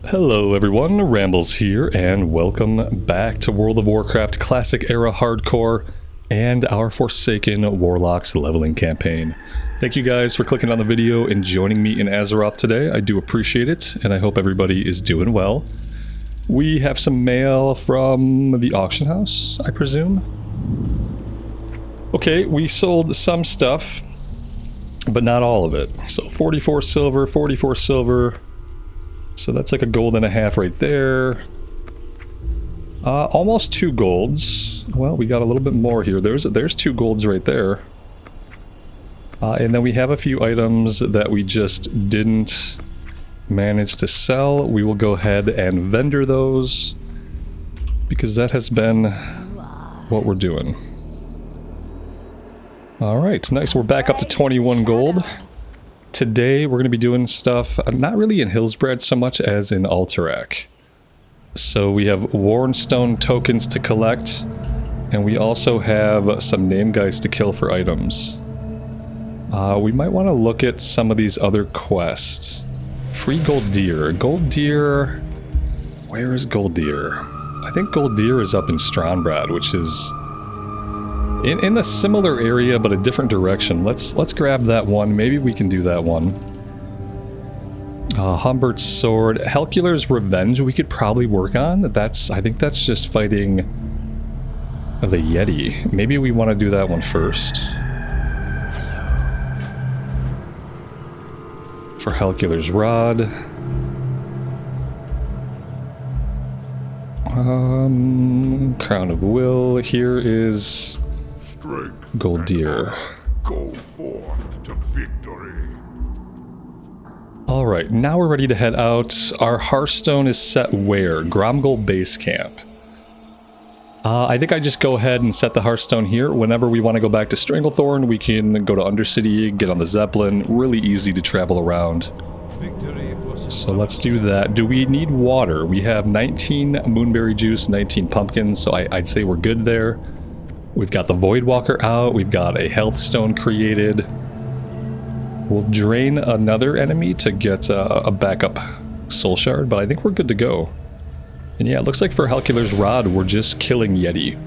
Hello everyone, Rambles here, and welcome back to World of Warcraft Classic Era Hardcore and our Forsaken Warlocks leveling campaign. Thank you guys for clicking on the video and joining me in Azeroth today. I do appreciate it, and I hope everybody is doing well. We have some mail from the auction house, I presume. Okay, we sold some stuff, but not all of it. So 44 silver, 44 silver. So that's like a gold and a half right there. Almost 2 golds. Well, we got a little bit more here. There's 2 golds right there. And then we have a few items that we just didn't manage to sell. We will go ahead and vendor those, because that has been what we're doing. Alright, nice. We're back up to 21 gold. Today we're going to be doing stuff, not really in Hillsbrad so much as in Alterac. So we have Warnstone tokens to collect, and we also have some name guys to kill for items. We might want to look at some of these other quests. Free Gold Deer. Gold Deer... Where is Gold Deer? I think Gold Deer is up in Strombrad, which is in a similar area, but a different direction. Let's grab that one. Maybe we can do that one. Humbert's Sword. Helcular's Revenge we could probably work on. I think that's just fighting the Yeti. Maybe we want to do that one first. For Helcular's Rod. Crown of Will. Here is Gold Deer. Go forth to victory. Alright, now we're ready to head out. Our Hearthstone is set where? Gromgol Base Camp. I think I just go ahead and set the Hearthstone here. Whenever we want to go back to Stranglethorn, we can go to Undercity, get on the Zeppelin. Really easy to travel around. So let's do that. Do we need water? We have 19 Moonberry Juice, 19 pumpkins, so I'd say we're good there. We've got the Voidwalker out, we've got a Health Stone created. We'll drain another enemy to get a backup Soul Shard, but I think we're good to go. And yeah, it looks like for Helcular's Rod, we're just killing Yeti.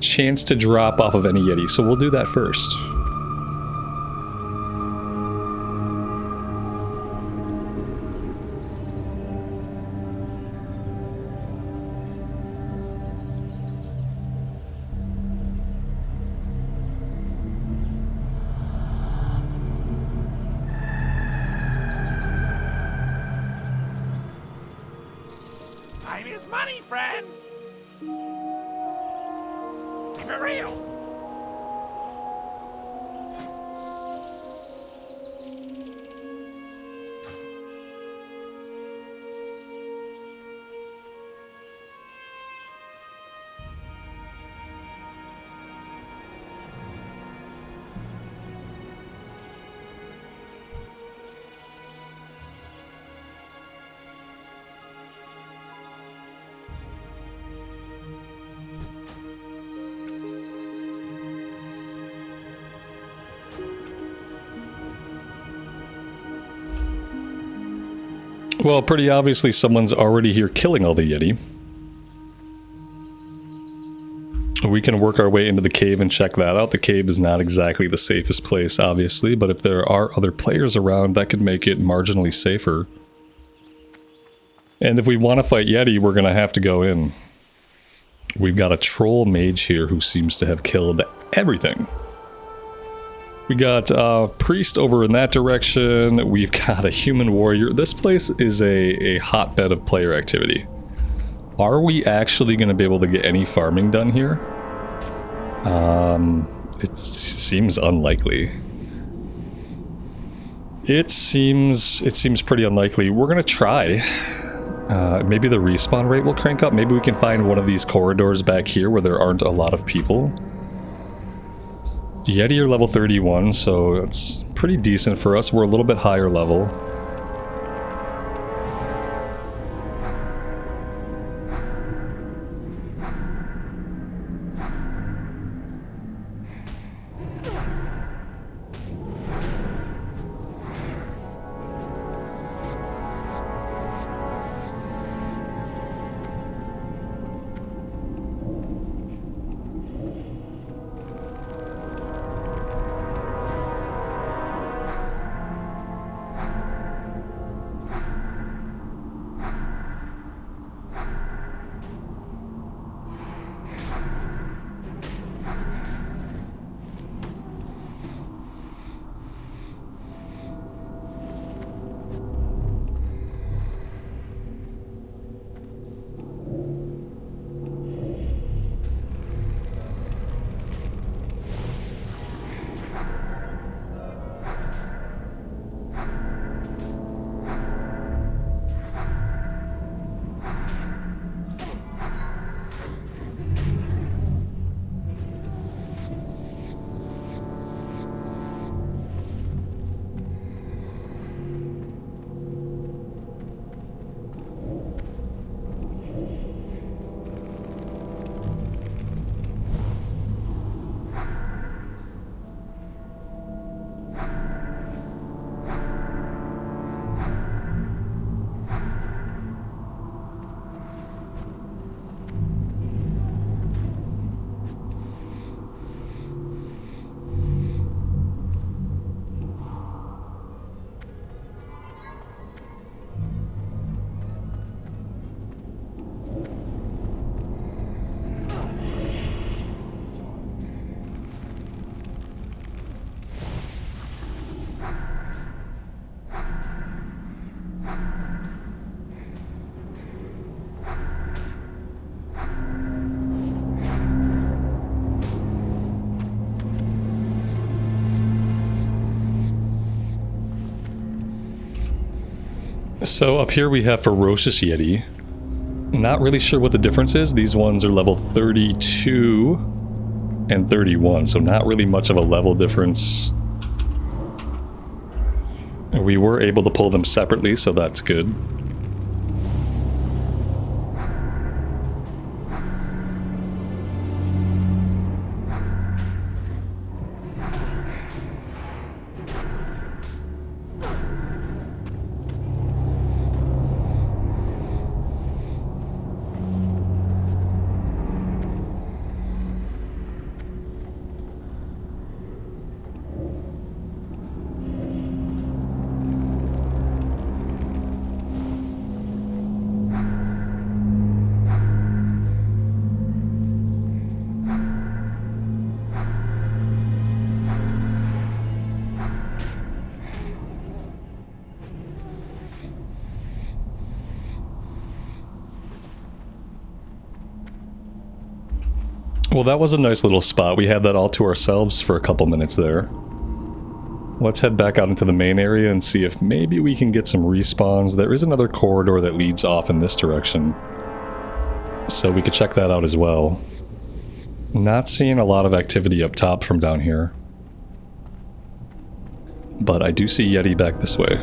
Chance to drop off of any Yeti, so we'll do that first. Time is money, friend! Keep it real! Well, pretty obviously someone's already here killing all the Yeti. We can work our way into the cave and check that out. The cave is not exactly the safest place, obviously, but if there are other players around, that could make it marginally safer. And if we want to fight Yeti, we're going to have to go in. We've got a troll mage here who seems to have killed everything. We got a priest over in that direction. We've got a human warrior. This place is a hotbed of player activity. Are we actually going to be able to get any farming done here? It seems unlikely. It seems pretty unlikely. We're going to try. Maybe the respawn rate will crank up. Maybe we can find one of these corridors back here where there aren't a lot of people. Yeti are level 31, so it's pretty decent for us. We're a little bit higher level. So up here we have Ferocious Yeti. Not really sure what the difference is. These ones are level 32 and 31, so not really much of a level difference. We were able to pull them separately, so that's good. Well, that was a nice little spot. We had that all to ourselves for a couple minutes there. Let's head back out into the main area and see if maybe we can get some respawns. There is another corridor that leads off in this direction, so we could check that out as well. Not seeing a lot of activity up top from down here, but I do see Yeti back this way.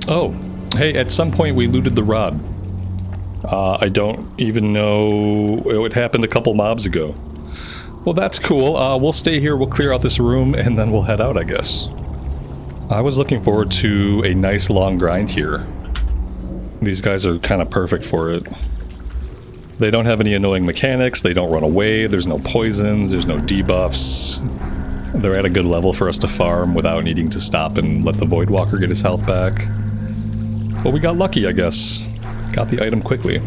Oh, hey, at some point we looted the rod. I don't even know... It happened a couple mobs ago. Well, that's cool. We'll stay here, we'll clear out this room, and then we'll head out, I guess. I was looking forward to a nice long grind here. These guys are kind of perfect for it. They don't have any annoying mechanics, they don't run away, there's no poisons, there's no debuffs. They're at a good level for us to farm without needing to stop and let the Voidwalker get his health back. But we got lucky, I guess. Got the item quickly.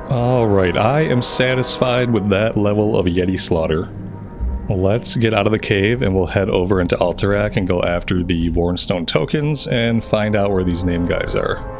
Alright, I am satisfied with that level of yeti slaughter. Let's get out of the cave and we'll head over into Alterac and go after the Warrenstone tokens and find out where these name guys are.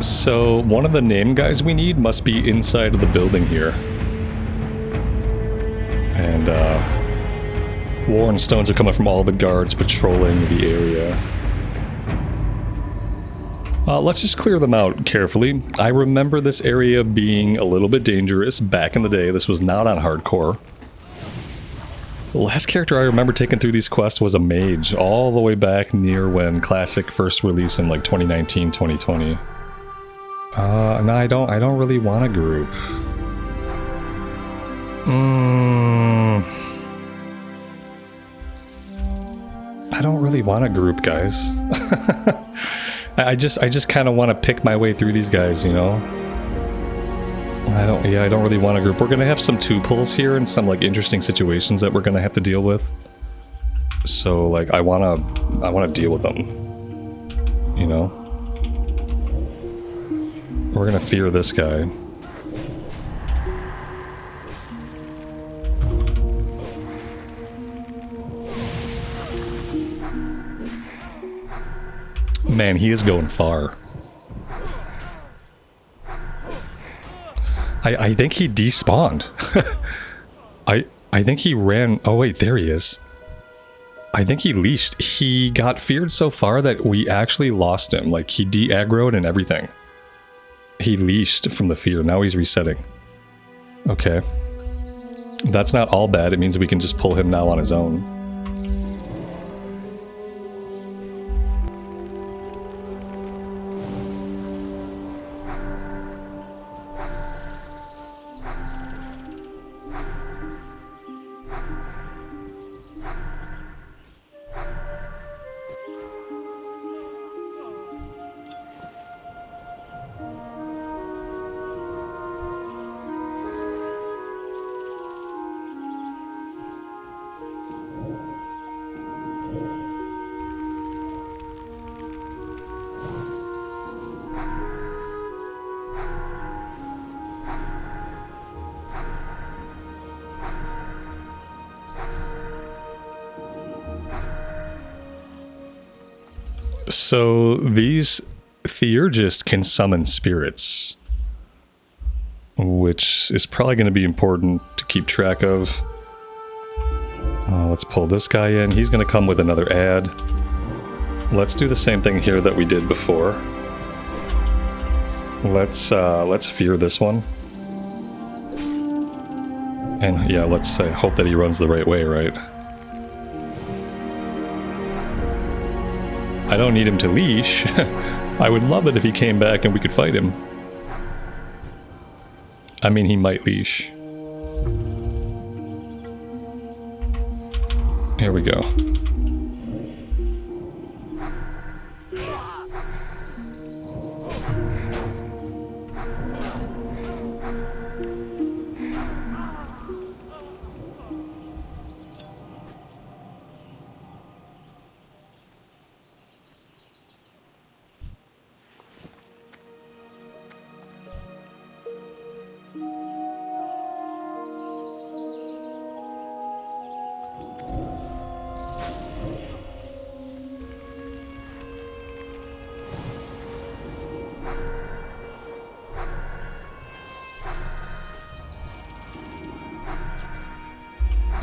So one of the name guys we need must be inside of the building here. And Warren Stones are coming from all the guards patrolling the area. Let's just clear them out carefully. I remember this area being a little bit dangerous back in the day. This was not on hardcore. The last character I remember taking through these quests was a mage, all the way back near when Classic first released in like 2019, 2020. No, I don't really want a group. I don't really want a group, guys. I just kind of want to pick my way through these guys, you know? I don't really want a group. We're gonna have some two pulls here and some like interesting situations that we're gonna have to deal with. So like I wanna deal with them. You know? We're gonna fear this guy. Man, he is going far. I think he despawned. I think he ran... Oh wait, there he is. I think he leashed. He got feared so far that we actually lost him. Like, he de-aggroed and everything. He leashed from the fear. Now he's resetting. Okay. That's not all bad. It means we can just pull him now on his own. So these Theurgists can summon spirits, which is probably going to be important to keep track of. Let's pull this guy in. He's going to come with another ad. Let's do the same thing here that we did before. Let's fear this one. And yeah, let's hope that he runs the right way, right? I don't need him to leash. I would love it if he came back and we could fight him. I mean, he might leash. Here we go.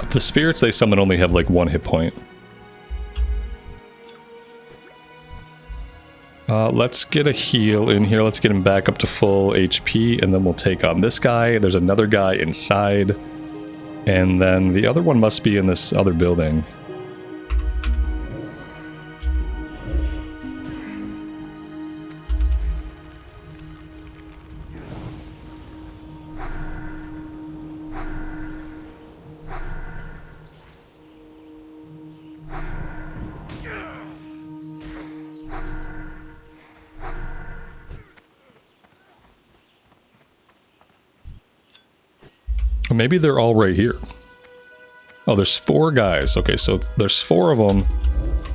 The spirits they summon only have like 1 hit point. Let's get a heal in here. Let's get him back up to full HP, and then we'll take on this guy. There's another guy inside. And then the other one must be in this other building. Maybe they're all right here. Oh, there's 4 guys. Okay, so there's 4 of them.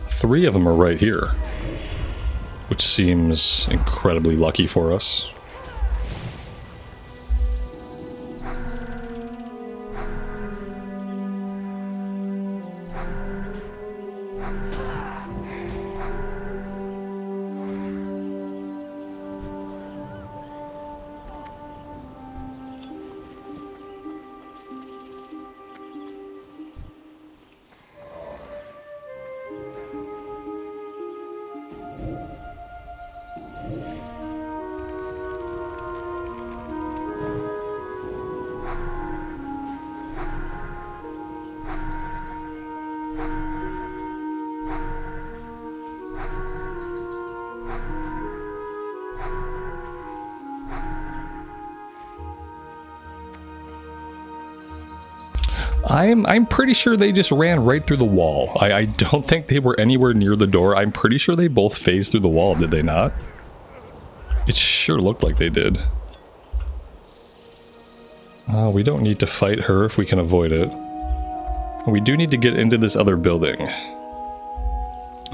3 of them are right here. Which seems incredibly lucky for us. I'm pretty sure they just ran right through the wall. I don't think they were anywhere near the door. I'm pretty sure they both phased through the wall, did they not? It sure looked like they did. We don't need to fight her if we can avoid it. We do need to get into this other building.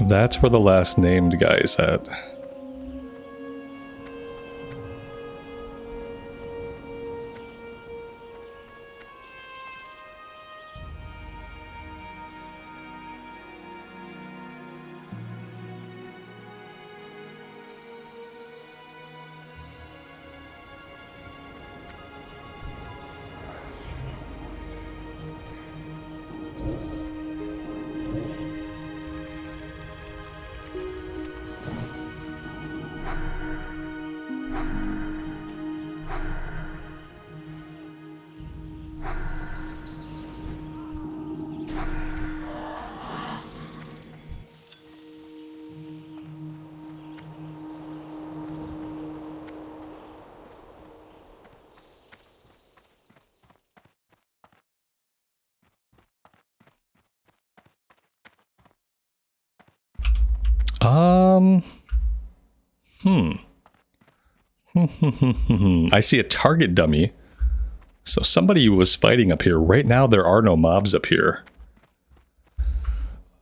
That's where the last named guy is at. I see a target dummy. So somebody was fighting up here. Right now there are no mobs up here.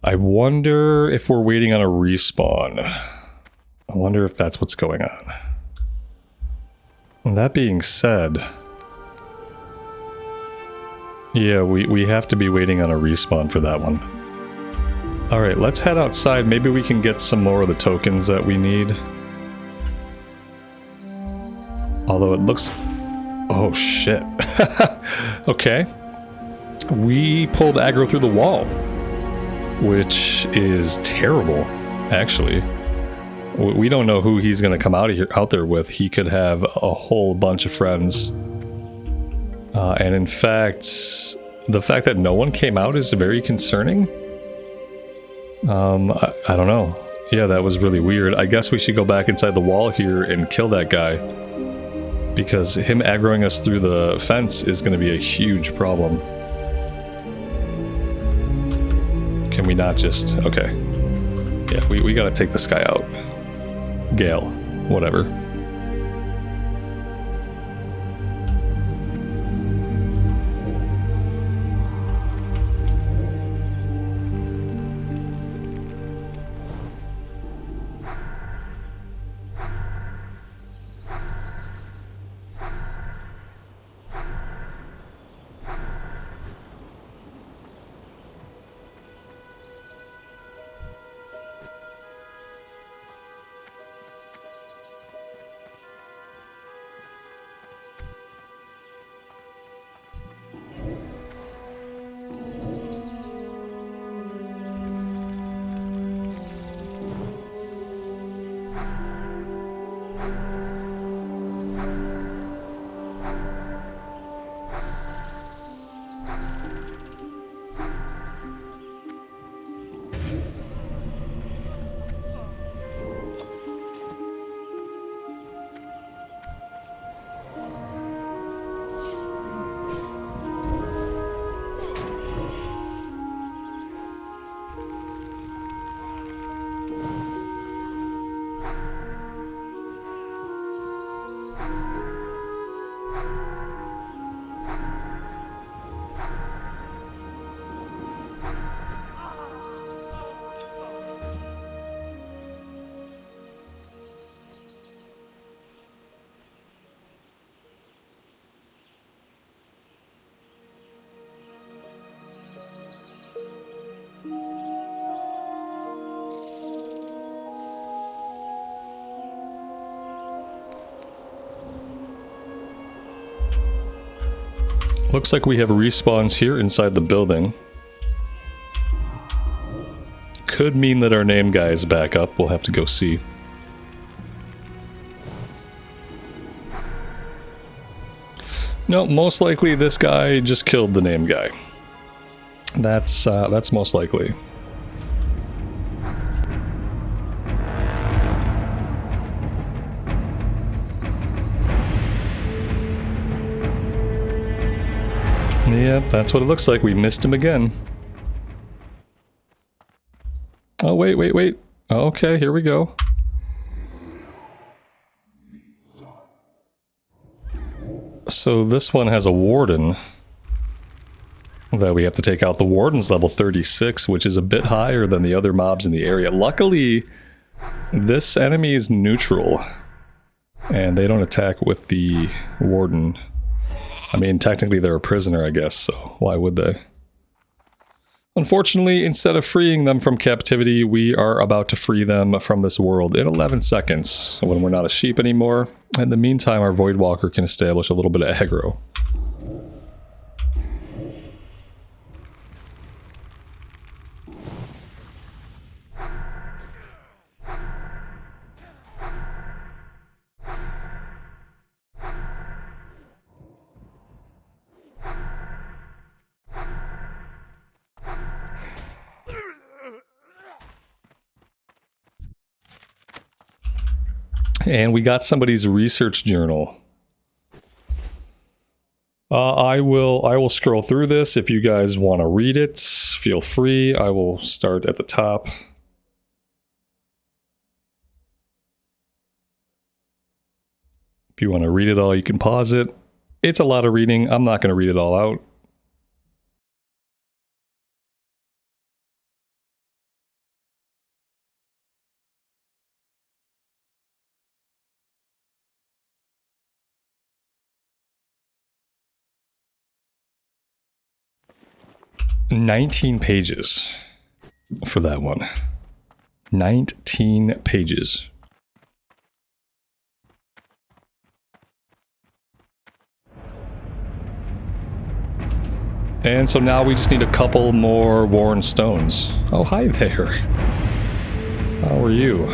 I wonder if we're waiting on a respawn. I wonder if that's what's going on. And that being said... yeah, we have to be waiting on a respawn for that one. Alright, let's head outside. Maybe we can get some more of the tokens that we need. Although it looks... oh shit. Okay. We pulled aggro through the wall. Which is terrible, actually. We don't know who he's going to come out there with. He could have a whole bunch of friends. And in fact, the fact that no one came out is very concerning. I don't know. Yeah, that was really weird. I guess we should go back inside the wall here and kill that guy. Because him aggroing us through the fence is going to be a huge problem. Can we not just... okay. Yeah, we gotta take this guy out. Gale. Whatever. Looks like we have respawns here inside the building. Could mean that our name guy is back up. We'll have to go see. No, most likely this guy just killed the name guy. That's most likely. Yep, that's what it looks like. We missed him again. Oh, wait, wait, wait. Okay, here we go. So this one has a warden that we have to take out. The warden's level 36, which is a bit higher than the other mobs in the area. Luckily, this enemy is neutral, and they don't attack with the warden. I mean, technically they're a prisoner, I guess, so why would they? Unfortunately, instead of freeing them from captivity, we are about to free them from this world in 11 seconds, when we're not a sheep anymore. In the meantime, our Voidwalker can establish a little bit of aggro. And we got somebody's research journal. I will scroll through this. If you guys want to read it, feel free. I will start at the top. If you want to read it all, you can pause it. It's a lot of reading. I'm not going to read it all out. "19 pages for that one. 19 pages. And so now we just need a couple more worn stones. Oh, hi there. How are you?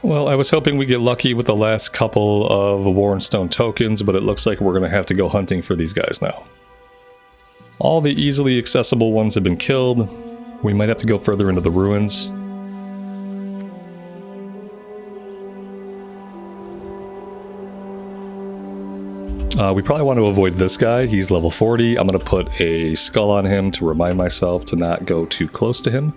Well, I was hoping we'd get lucky with the last couple of Warrenstone tokens, but it looks like we're going to have to go hunting for these guys now. All the easily accessible ones have been killed. We might have to go further into the ruins. We probably want to avoid this guy. He's level 40. I'm going to put a skull on him to remind myself to not go too close to him.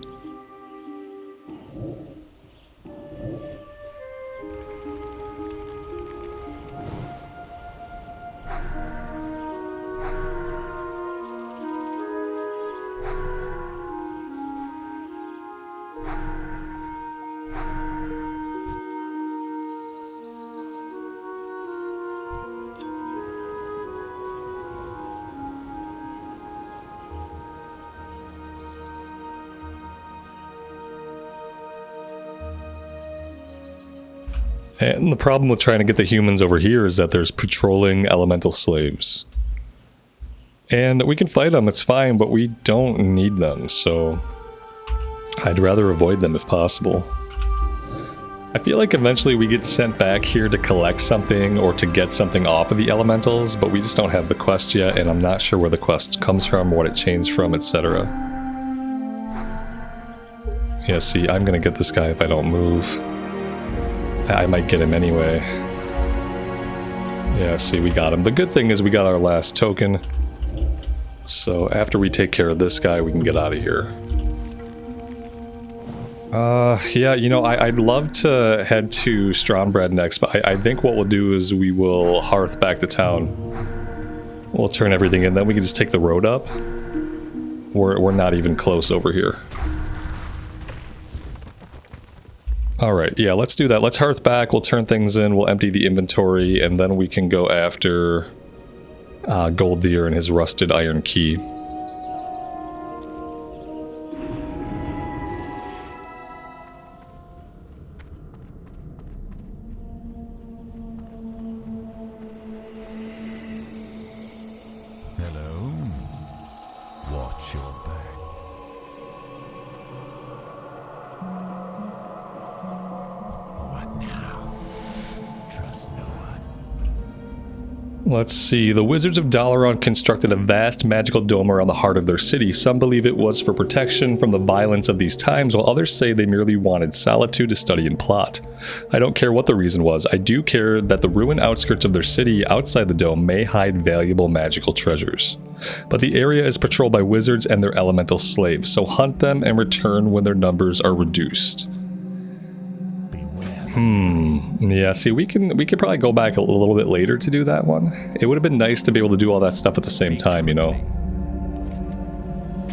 And the problem with trying to get the humans over here is that there's patrolling elemental slaves. And we can fight them, it's fine, but we don't need them, so I'd rather avoid them if possible. I feel like eventually we get sent back here to collect something or to get something off of the elementals, but we just don't have the quest yet, and I'm not sure where the quest comes from, what it changed from, etc. Yeah, see, I'm gonna get this guy if I don't move. I might get him anyway. Yeah, see, we got him. The good thing is we got our last token. So after we take care of this guy, we can get out of here. Yeah, you know, I'd love to head to Strombrad next, but I think what we'll do is we will hearth back to town. We'll turn everything in, then we can just take the road up. We're not even close over here. Alright, yeah, let's do that. Let's hearth back, we'll turn things in, we'll empty the inventory, and then we can go after Gold Deer and his rusted iron key. Hello. Watch your back. What now? Trust no one. Let's see, the Wizards of Dalaran constructed a vast magical dome around the heart of their city. Some believe it was for protection from the violence of these times, while others say they merely wanted solitude to study and plot. I don't care what the reason was, I do care that the ruined outskirts of their city outside the dome may hide valuable magical treasures. But the area is patrolled by wizards and their elemental slaves, so hunt them and return when their numbers are reduced. Yeah, see, we could probably go back a little bit later to do that one. It would have been nice to be able to do all that stuff at the same time, you know.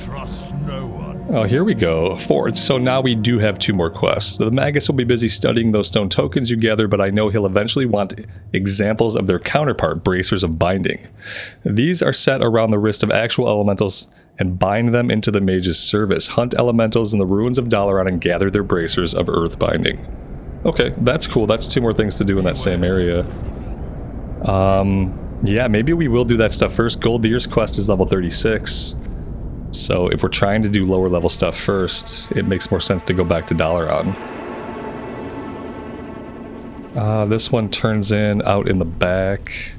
Trust no one. Oh, here we go. Forge. So now we do have 2 more quests. The Magus will be busy studying those stone tokens you gather, but I know he'll eventually want examples of their counterpart, Bracers of Binding. These are set around the wrist of actual elementals and bind them into the mage's service. Hunt elementals in the ruins of Dalaran and gather their bracers of earth binding. Okay, that's cool. That's 2 more things to do in that same area. Yeah, maybe we will do that stuff first. Gold Deer's quest is level 36. So if we're trying to do lower level stuff first, it makes more sense to go back to Dalaran. This one turns in out in the back.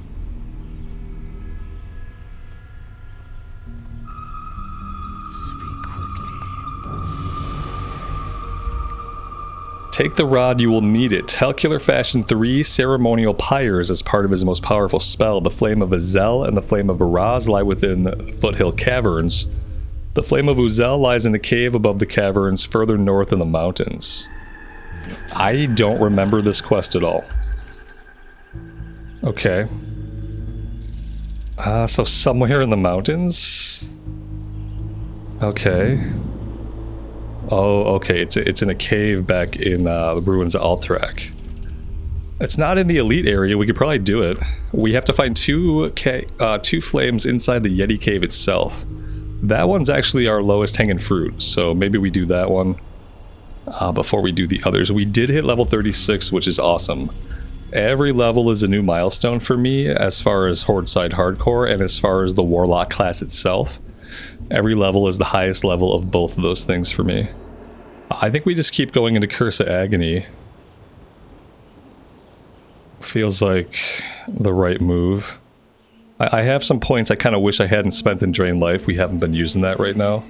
Take the rod, you will need it. Helcular fashioned 3 ceremonial pyres as part of his most powerful spell. The flame of Azel and the flame of Araz lie within Foothill Caverns. The flame of Uzel lies in a cave above the caverns further north in the mountains. I don't remember this quest at all. Okay. So somewhere in the mountains? Okay. Oh, okay, it's in a cave back in the ruins of Alterac. It's not in the elite area, we could probably do it. We have to find 2 flames inside the Yeti cave itself. That one's actually our lowest hanging fruit, so maybe we do that one before we do the others. We did hit level 36, which is awesome. Every level is a new milestone for me as far as Horde side hardcore and as far as the Warlock class itself. Every level is the highest level of both of those things for me. I think we just keep going into Curse of Agony. Feels like the right move. I have some points I kind of wish I hadn't spent in Drain Life. We haven't been using that right now.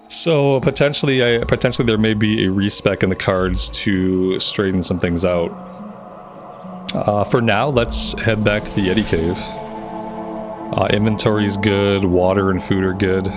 So potentially there may be a respec in the cards to straighten some things out. For now, let's head back to the Yeti Cave. Inventory's good, water and food are good.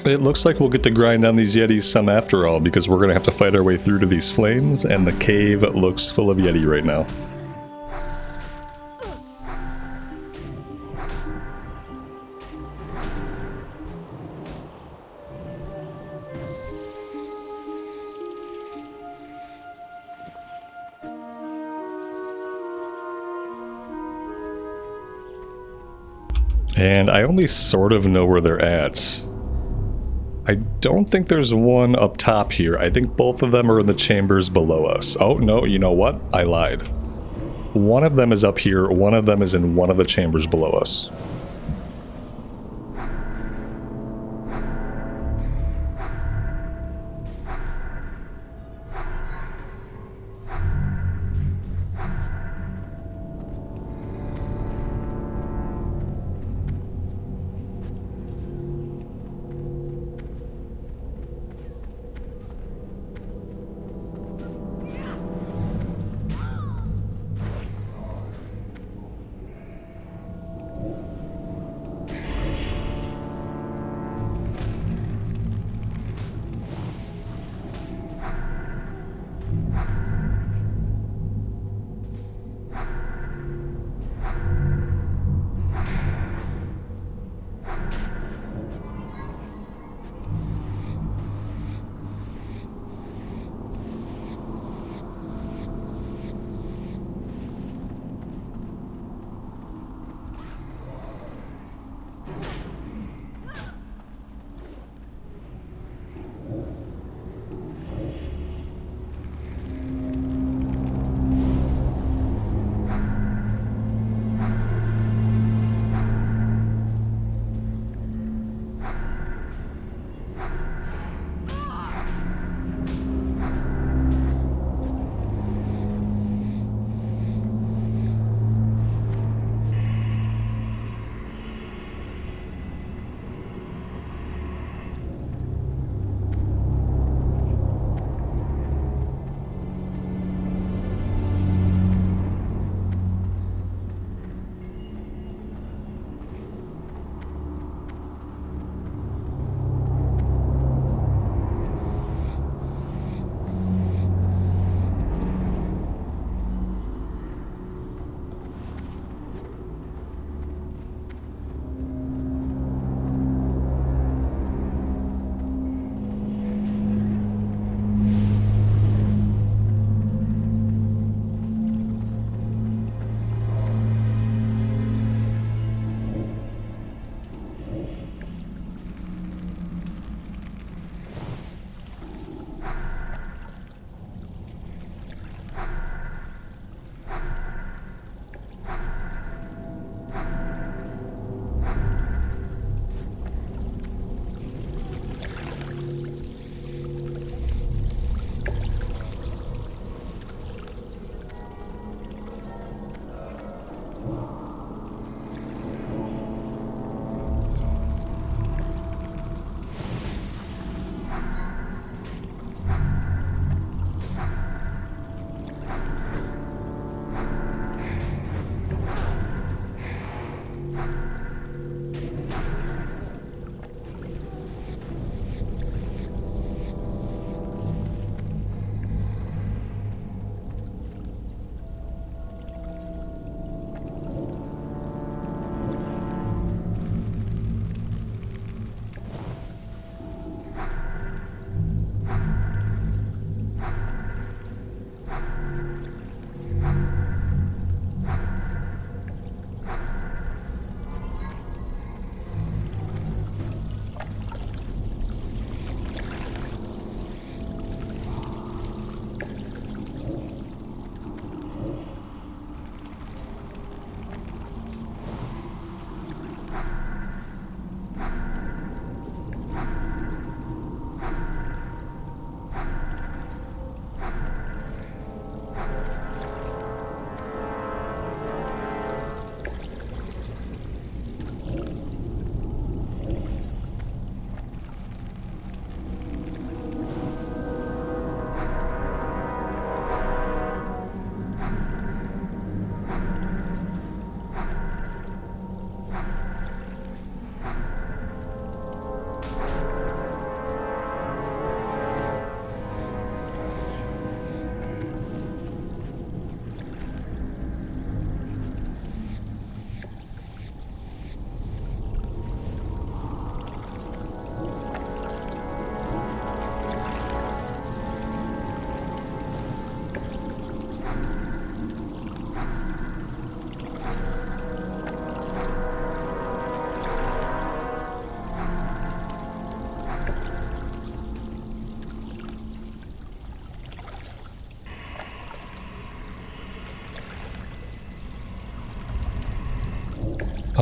It looks like we'll get to grind down these yetis some after all, because we're gonna have to fight our way through to these flames, and the cave looks full of yeti right now. And I only sort of know where they're at. I don't think there's one up top here. I think both of them are in the chambers below us. Oh, no, you know what? I lied. One of them is up here, one of them is in one of the chambers below us.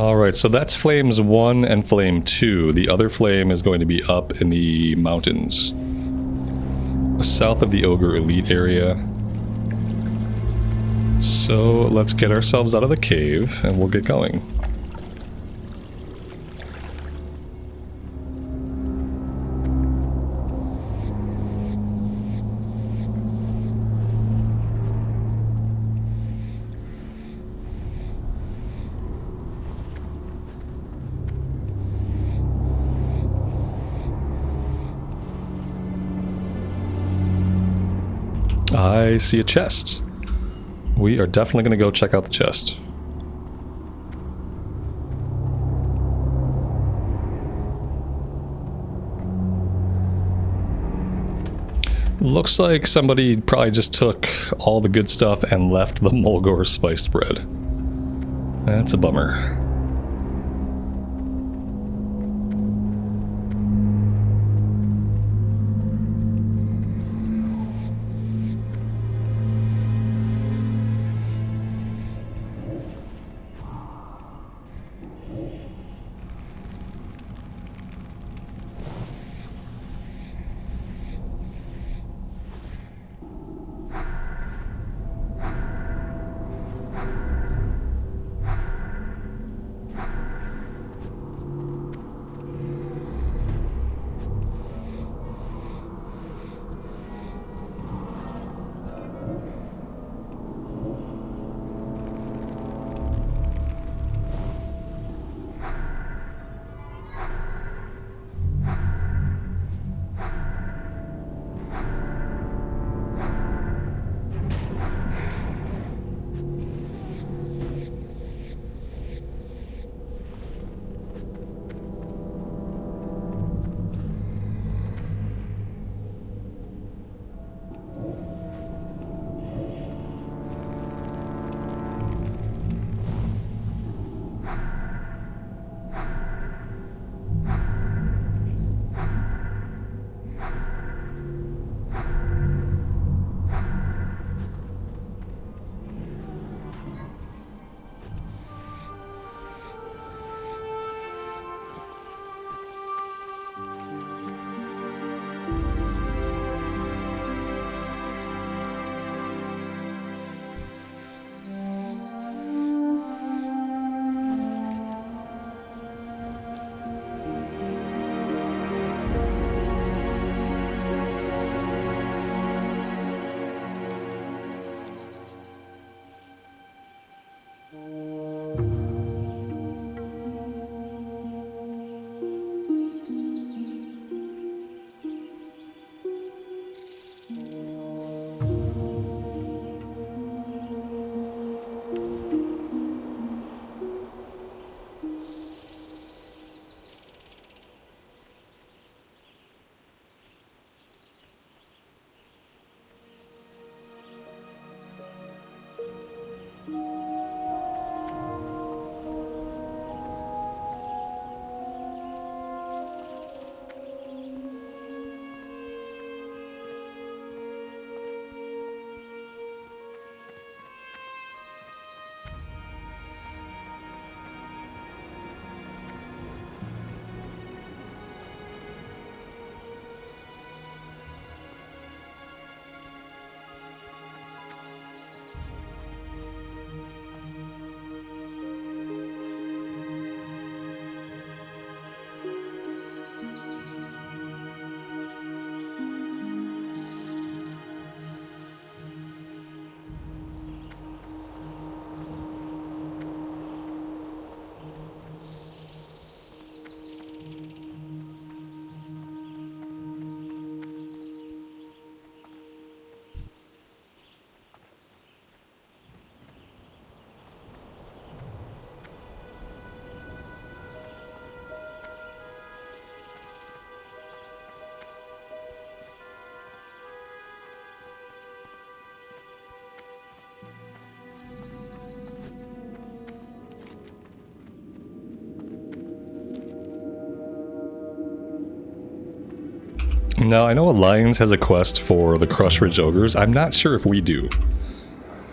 Alright, so that's Flames 1 and Flame 2. The other flame is going to be up in the mountains. South of the Ogre Elite area. So let's get ourselves out of the cave and we'll get going. I see a chest. We are definitely going to go check out the chest. Looks like somebody probably just took all the good stuff and left the Mulgore spiced bread. That's a bummer. Now, I know Alliance has a quest for the Crush Ridge Ogres. I'm not sure if we do.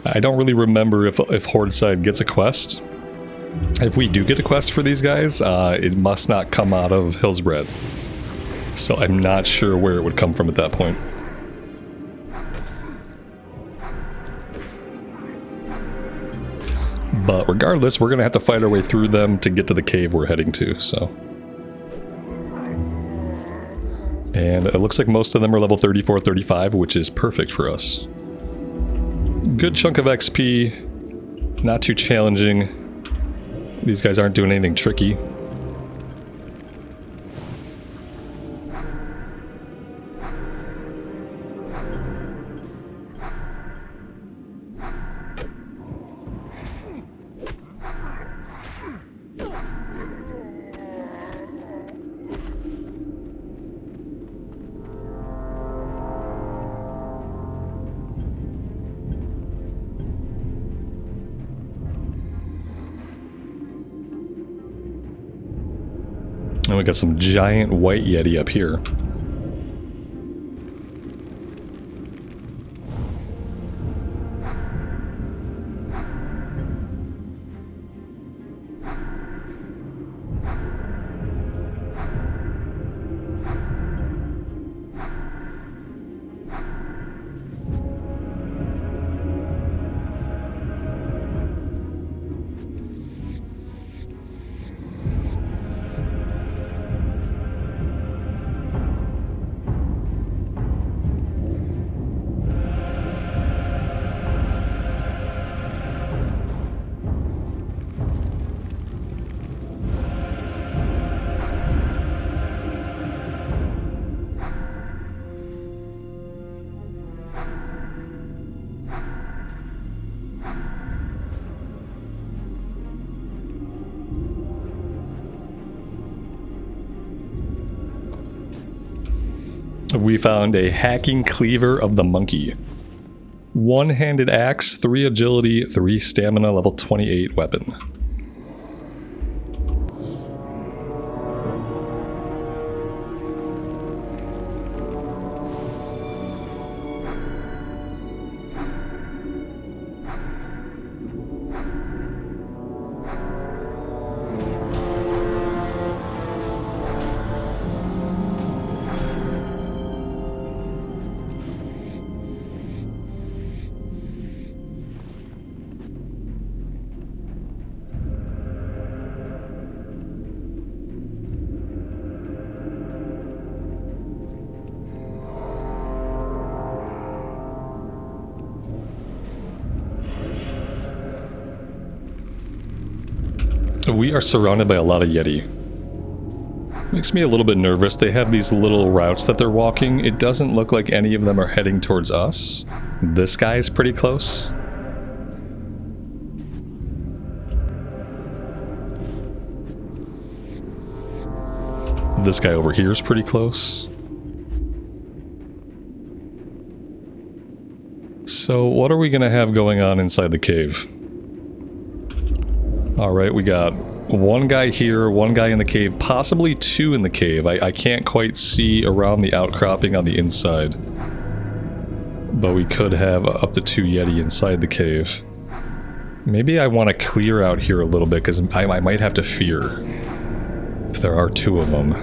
I don't really remember if Hordeside gets a quest, If we do get a quest for these guys, it must not come out of Hillsbred. So I'm not sure where it would come from at that point. But regardless, we're going to have to fight our way through them to get to the cave we're heading to, so. And it looks like most of them are level 34, 35, which is perfect for us. Good chunk of XP, not too challenging. These guys aren't doing anything tricky. And we got some giant white yeti up here. We found a hacking cleaver of the monkey. One-handed axe, 3 agility, 3 stamina, level 28 weapon. We are surrounded by a lot of yeti. Makes me a little bit nervous. They have these little routes that they're walking. It doesn't look like any of them are heading towards us. This guy's pretty close. This guy over here is pretty close. So what are we gonna have going on inside the cave? Alright, we got one guy here, one guy in the cave, possibly 2 in the cave. I can't quite see around the outcropping on the inside. But we could have up to 2 yeti inside the cave. Maybe I want to clear out here a little bit, because I might have to fear if there are 2 of them.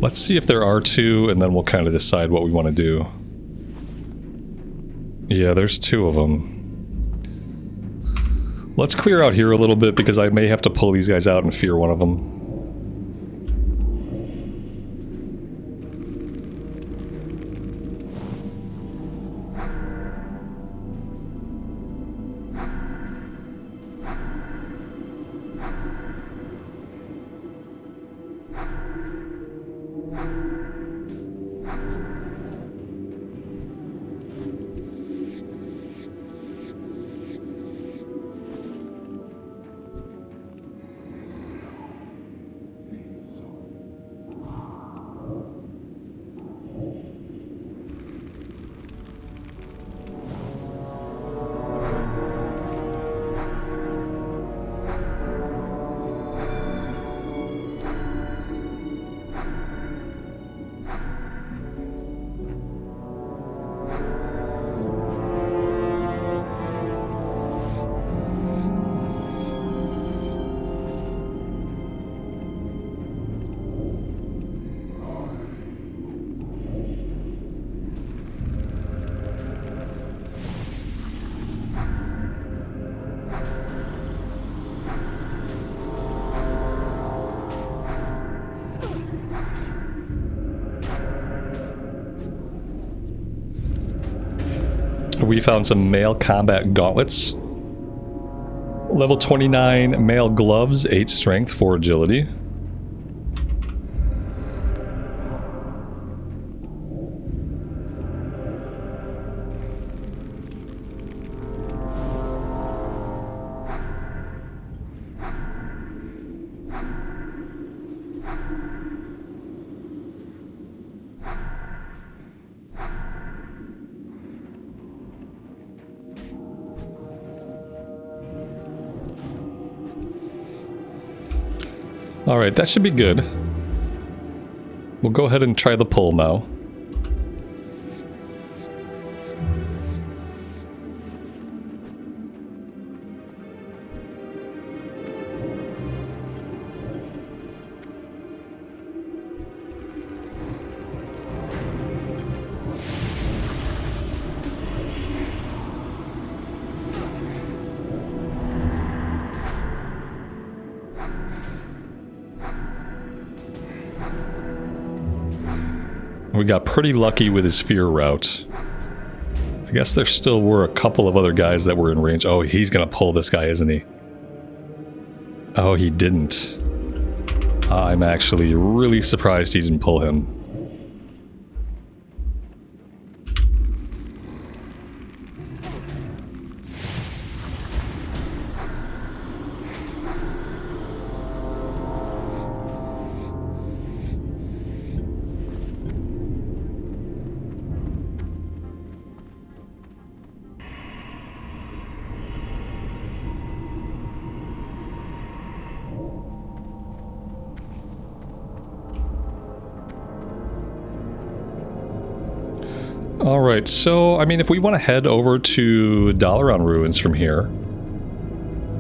Let's see if there are 2, and then we'll kind of decide what we want to do. Yeah, there's 2 of them. Let's clear out here a little bit, because I may have to pull these guys out and fear one of them. We found some male combat gauntlets. Level 29 male gloves, 8 strength, 4 agility. Alright, that should be good. We'll go ahead and try the pull now. We got pretty lucky with his fear route. I guess there still were a couple of other guys that were in range. Oh, he's gonna pull this guy, isn't he? Oh, he didn't. I'm actually really surprised he didn't pull him. Alright, so, I mean, if we want to head over to Dalaran Ruins from here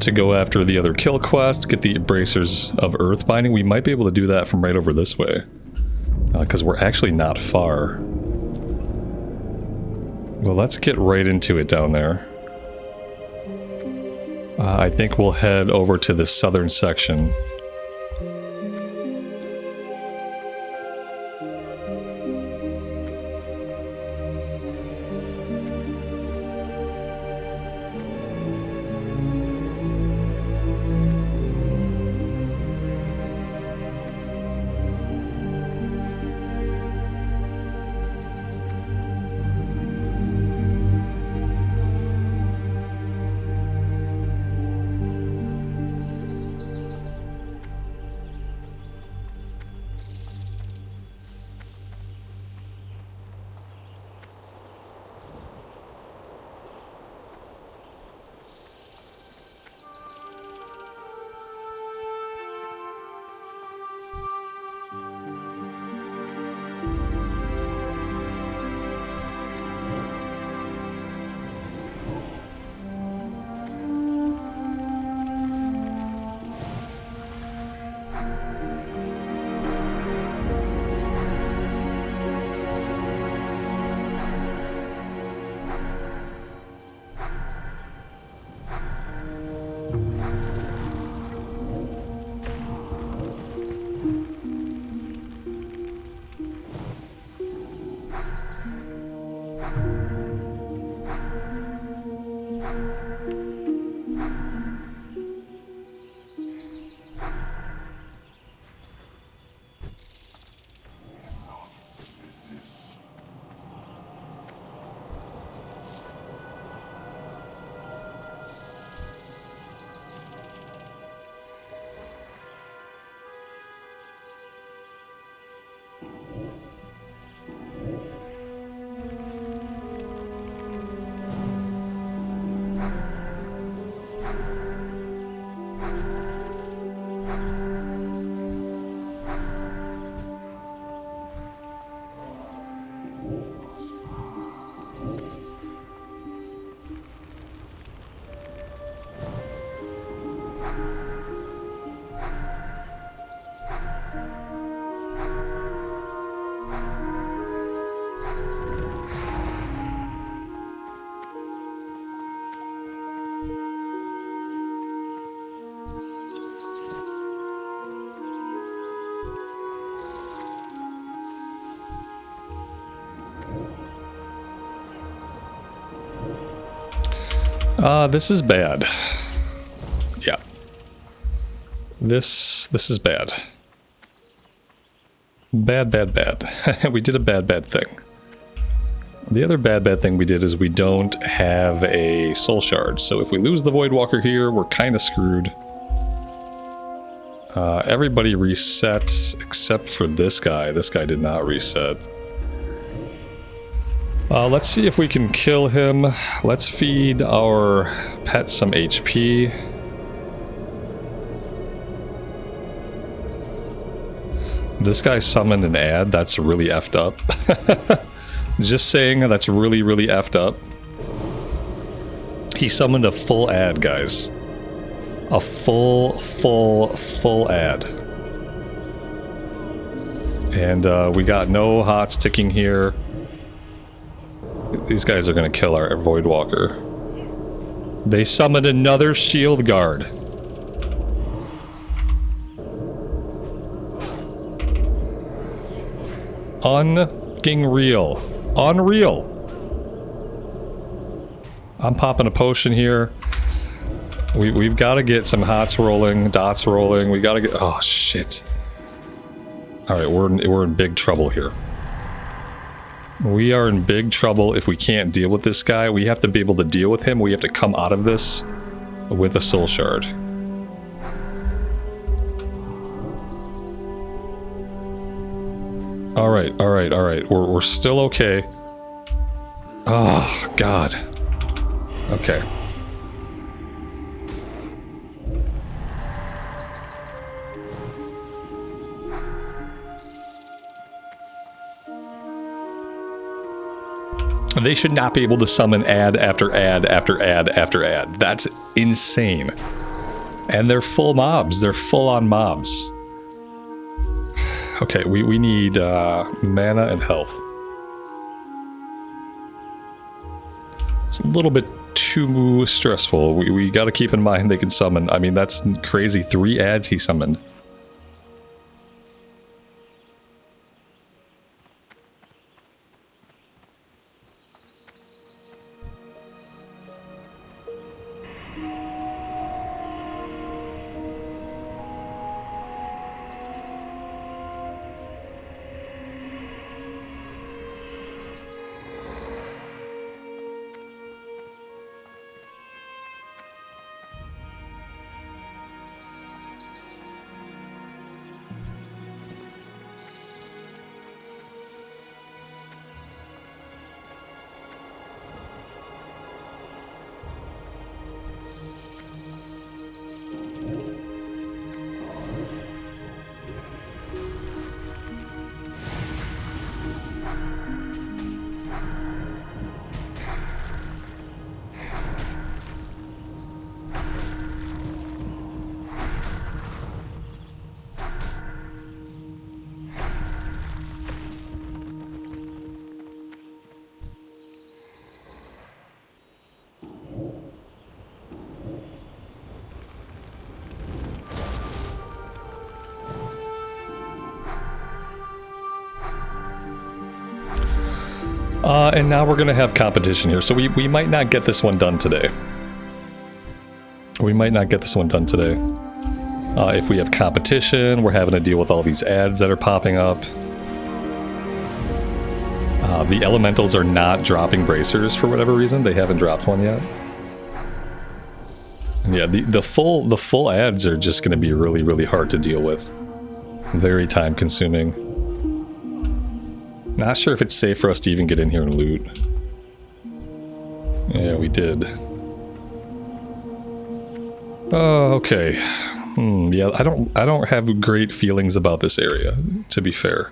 to go after the other kill quest, get the Bracers of Earth Binding, we might be able to do that from right over this way. Because we're actually not far. Well, let's get right into it down there. I think we'll head over to the southern section. This is bad. Yeah. This is bad. Bad. We did a bad thing. The other bad thing we did is we don't have a soul shard. So if we lose the Voidwalker here, we're kind of screwed. Everybody resets except for this guy. This guy did not reset. Let's see if we can kill him. Let's feed our pet some HP. This guy summoned an ad. That's really effed up. Just saying, that's really effed up. He summoned a full ad, guys. A full ad. And we got no hots ticking here. These guys are gonna kill our Voidwalker. They summoned another shield guard. Unreal. Unreal. I'm popping a potion here. We've got to get some hots rolling, dots rolling. We got to get... Oh, shit. Alright, we're in big trouble here. We are in big trouble if we can't deal with this guy. We have to be able to deal with him. We have to come out of this with a soul shard. Alright. We're still okay. Oh, God. Okay. They should not be able to summon ad after ad after ad after ad. That's insane. And they're full mobs. They're full-on mobs. Okay, we need mana and health. It's a little bit too stressful. We got to keep in mind they can summon. I mean, that's crazy. 3 ads he summoned. And now we're gonna have competition here, so we might not get this one done today. We might not get this one done today. If we have competition, we're having to deal with all these ads that are popping up. The elementals are not dropping bracers for whatever reason. They haven't dropped one yet. And yeah, the full ads are just gonna be really hard to deal with. Very time consuming. Not sure if it's safe for us to even get in here and loot. Yeah, we did. Oh, okay. Yeah, I don't have great feelings about this area, to be fair.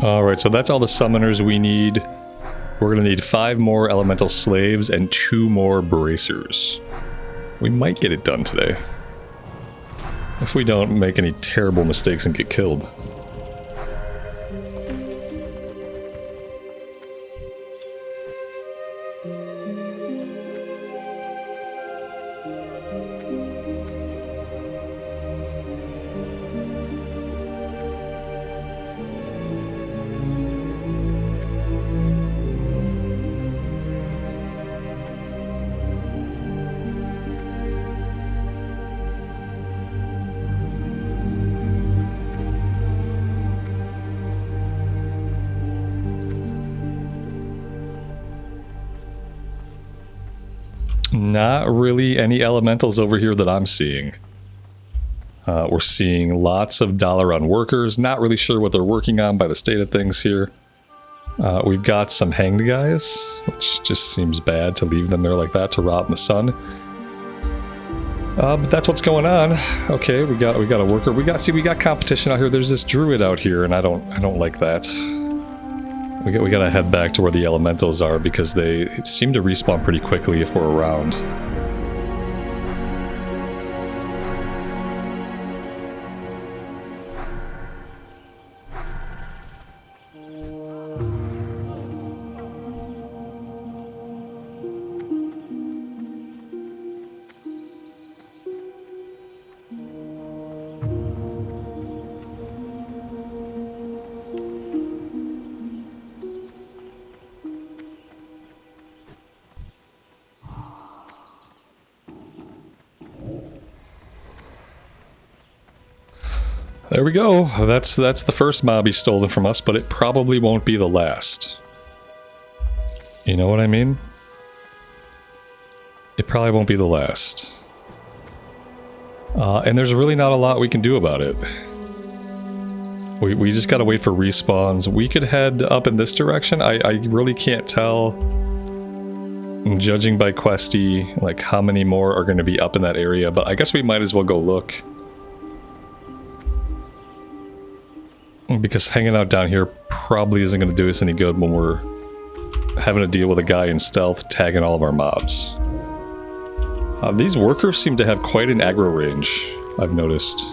Alright, so that's all the summoners we need. We're gonna need 5 more elemental slaves and 2 more bracers. We might get it done today. If we don't make any terrible mistakes and get killed. Not really any elementals over here that I'm seeing. We're seeing lots of Dalaran workers. Not really sure what they're working on by the state of things here. We've got some hanged guys, which just seems bad to leave them there like that to rot in the sun. But that's what's going on. Okay, we got a worker. We got competition out here. There's this druid out here, and I don't like that. We gotta head back to where the elementals are because they seem to respawn pretty quickly if we're around. There we go. That's the first mob he's stolen from us, but it probably won't be the last. You know what I mean? It probably won't be the last. And there's really not a lot we can do about it. We just gotta wait for respawns. We could head up in this direction. I really can't tell, judging by Questie, like how many more are going to be up in that area, but I guess we might as well go look. Because hanging out down here probably isn't going to do us any good when we're having to deal with a guy in stealth tagging all of our mobs. These workers seem to have quite an aggro range, I've noticed.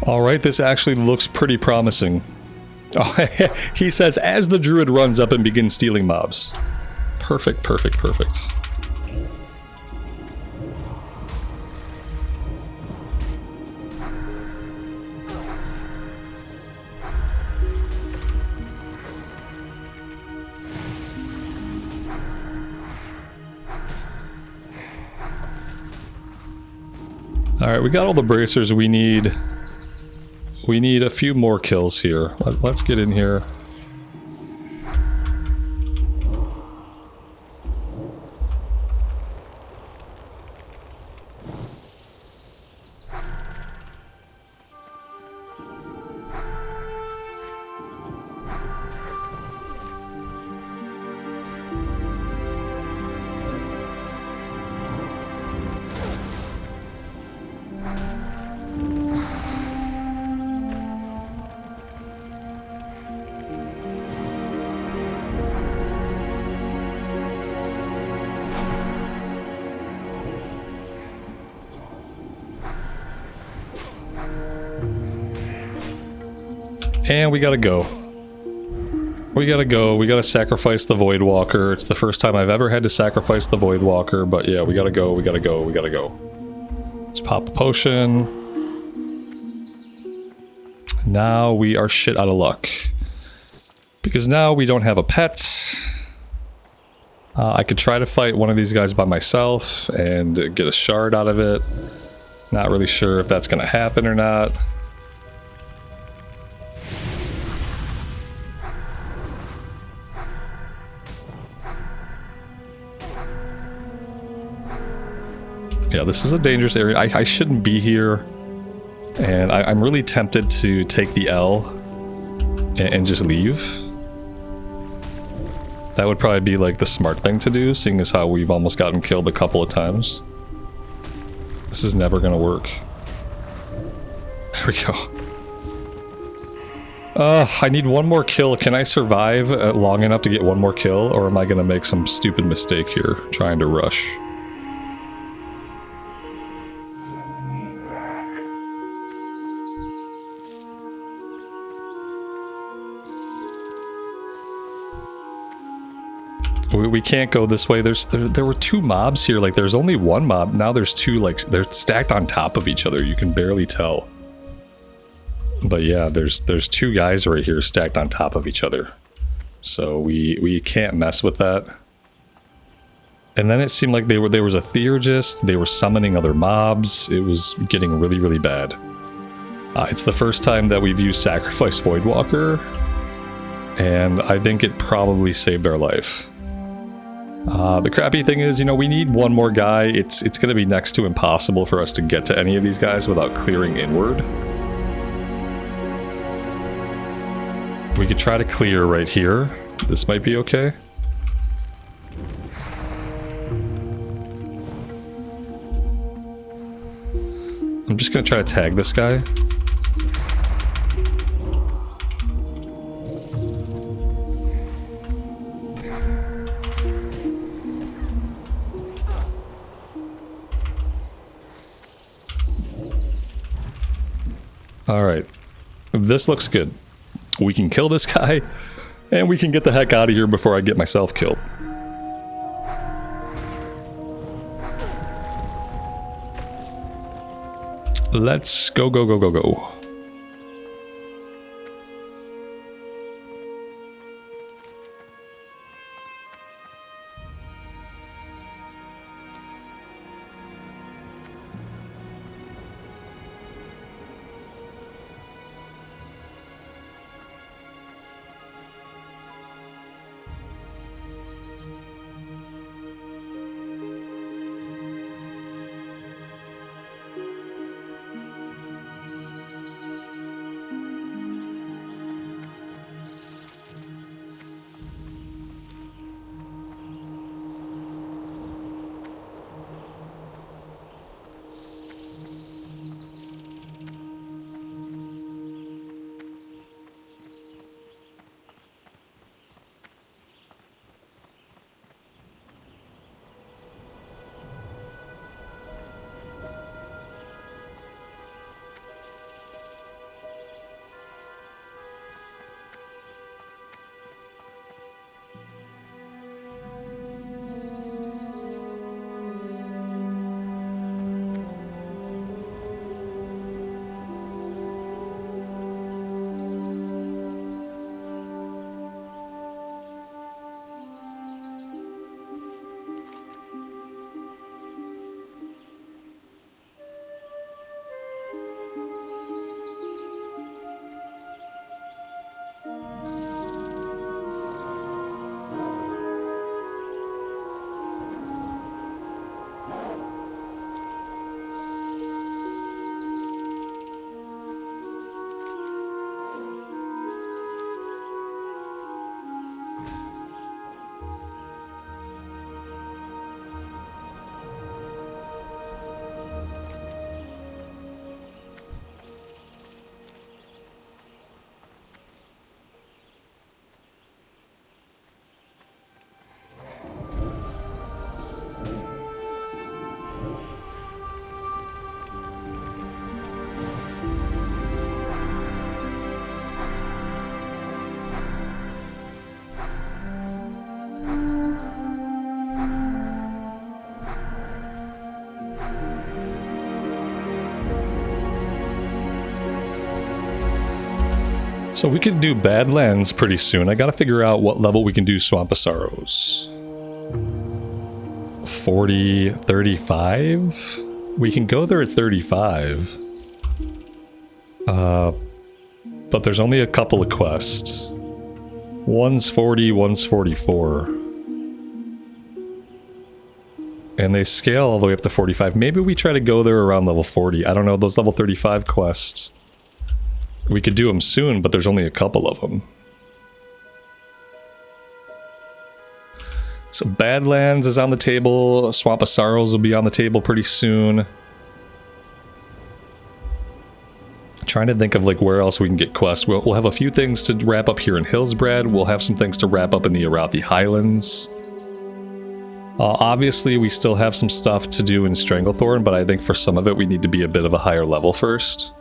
Alright, this actually looks pretty promising. Oh, he says, as the druid runs up and begins stealing mobs. Perfect, perfect, perfect. Alright, we got all the bracers we need. We need a few more kills here. Let's get in here. And we gotta go. We gotta go. We gotta sacrifice the Voidwalker. It's the first time I've ever had to sacrifice the Voidwalker, but yeah, we gotta go, we gotta go, we gotta go. Let's pop a potion. Now we are shit out of luck. Because now we don't have a pet. I could try to fight one of these guys by myself and get a shard out of it. Not really sure if that's going to happen or not. Yeah, this is a dangerous area. I shouldn't be here. And I'm really tempted to take the L and just leave. That would probably be like the smart thing to do, seeing as how we've almost gotten killed a couple of times. This is never gonna work. There we go. I need one more kill. Can I survive long enough to get one more kill, or am I gonna make some stupid mistake here trying to rush? We can't go this way. There were two mobs here. Like, there's only one mob. Now there's two, like, they're stacked on top of each other. You can barely tell. But yeah, there's two guys right here stacked on top of each other. So we can't mess with that. And then it seemed like there was a theurgist. They were summoning other mobs. It was getting really, really bad. It's the first time that we've used Sacrifice Voidwalker. And I think it probably saved our life. The crappy thing is, you know, we need one more guy. It's going to be next to impossible for us to get to any of these guys without clearing inward. We could try to clear right here. This might be okay. I'm just going to try to tag this guy. Alright, this looks good. We can kill this guy, and we can get the heck out of here before I get myself killed. Let's go, go, go, go, go. So we could do Badlands pretty soon. I gotta figure out what level we can do Swamp of Sorrows. 40, 35? We can go there at 35. But there's only a couple of quests. One's 40, one's 44. And they scale all the way up to 45. Maybe we try to go there around level 40. I don't know, those level 35 quests. We could do them soon, but there's only a couple of them. So Badlands is on the table. Swamp of Sorrows will be on the table pretty soon. Trying to think of like where else we can get quests. We'll have a few things to wrap up here in Hillsbrad. We'll have some things to wrap up in the Arathi Highlands. Obviously, we still have some stuff to do in Stranglethorn, but I think for some of it we need to be a bit of a higher level first.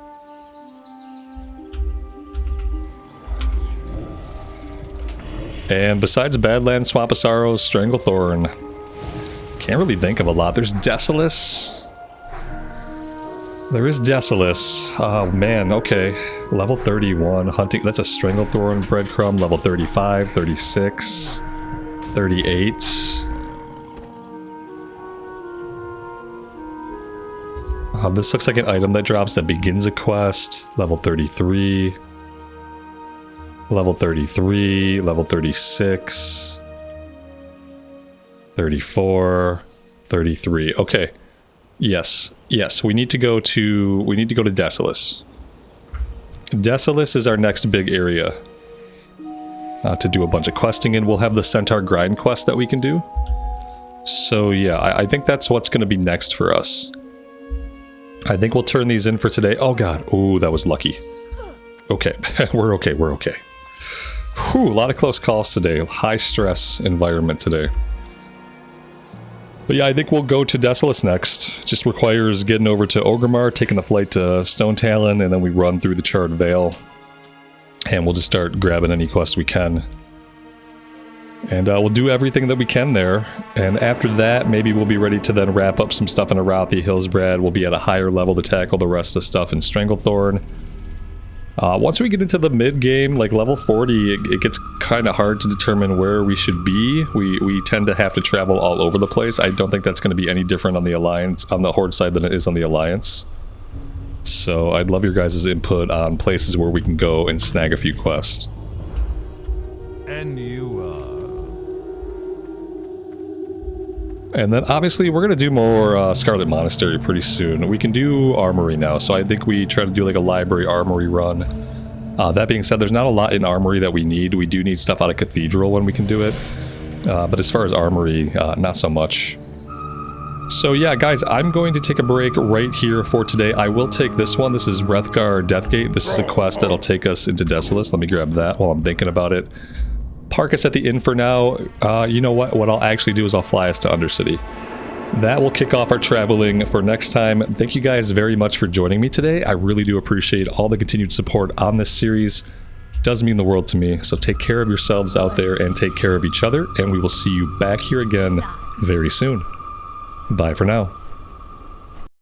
And besides Badlands, Swamp of Sorrows, Stranglethorn, can't really think of a lot. There's Desolus. There is Desolus. Oh man, okay. Level 31, hunting, that's a Stranglethorn breadcrumb. Level 35, 36, 38. This looks like an item that drops that begins a quest. Level 33. Level 33, level 36. 34, 33. Okay. Yes, yes, we need to go to Desolus. Desolus is our next big area to do a bunch of questing in. We'll have the Centaur grind quest that we can do. So yeah, I think that's what's going to be next for us. I think we'll turn these in for today. Oh god, oh that was lucky. Okay, we're okay, we're okay. Whew, a lot of close calls today. High stress environment today. But yeah, I think we'll go to Desolus next. It just requires getting over to Orgrimmar, taking the flight to Stone Talon, and then we run through the Charred Vale. And we'll just start grabbing any quest we can. And we'll do everything that we can there. And after that, maybe we'll be ready to then wrap up some stuff in Arathi, Hillsbrad. We'll be at a higher level to tackle the rest of the stuff in Stranglethorn. Once we get into the mid-game, like level 40, it gets kind of hard to determine where we should be. We tend to have to travel all over the place. I don't think that's going to be any different on the Alliance, on the Horde side than it is on the Alliance. So I'd love your guys' input on places where we can go and snag a few quests. And you are... And then obviously we're going to do more Scarlet Monastery pretty soon. We can do Armory now, so I think we try to do like a library Armory run. That being said, there's not a lot in Armory that we need. We do need stuff out of Cathedral when we can do it. But as far as Armory, not so much. So yeah, guys, I'm going to take a break right here for today. I will take this one. This is Wrethgar Deathgate. This is a quest that'll take us into Desolus. Let me grab that while I'm thinking about it. Park us at the inn for now. You know what? What I'll actually do is I'll fly us to Undercity. That will kick off our traveling for next time. Thank you guys very much for joining me today. I really do appreciate all the continued support on this series. It does mean the world to me. So take care of yourselves out there and take care of each other. And we will see you back here again very soon. Bye for now.